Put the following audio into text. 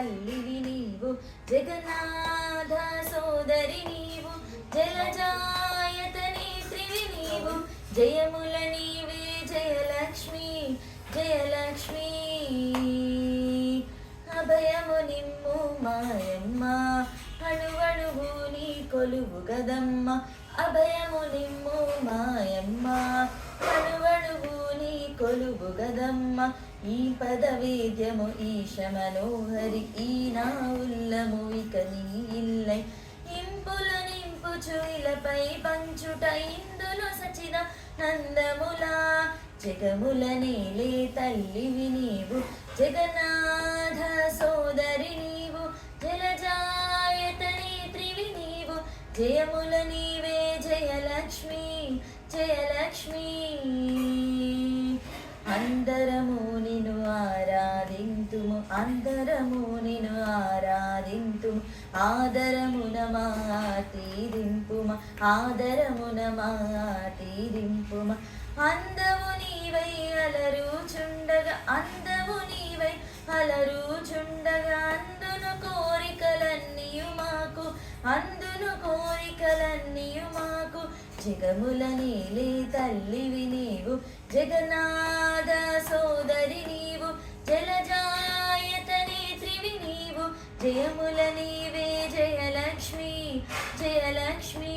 తల్లివి నీవు, జగన్నాథ సోదరి నీవు, జలజాయత నేత్రివి నీవు, జయముల నీవే జయలక్ష్మి జయలక్ష్మి. అభయము నిమ్ము మాయమ్మ, అణువణువు నీ కొలువు గదమ్మ. అభయము నిమ్ము మాయమ్మ, అణువణువు నీ కొలువు గదమ్మ. ఈ పదవేద్యము ఈశ మనోహరి, ఈ నా ఉల్లము ఇక నీ ఇల్లై. ఇంపులు నింపుచు ఇలపై పంచుట ఇందులో సచిన నందములా, జగముల నేలే తల్లివి నీవు, జగన్నాథ సోదరి నీవు, జలజాయత నేత్రివి నీవు, జయముల నీవే జయలక్ష్మి జయలక్ష్మి. అందరము నిన్ను ఆరాధింతుము, అందరము నిన్ను ఆరాధింతుము, ఆదరమున మాతీరింపుమ, ఆదరమున మాతీరింపుమ. అందము నీవై అలరుచుండగా, అందము నీవై అలరుచుండగా, అందును కోరికలన్నీయు మాకు, అందును కోరికలన్నీయు మాకు. జగముల నీలే తల్లివి నీవు, జగన్నాథ సోదరి నీవు, జలజాయత నేత్రివి నీవు, జయముల నీవే జయలక్ష్మి జయలక్ష్మి.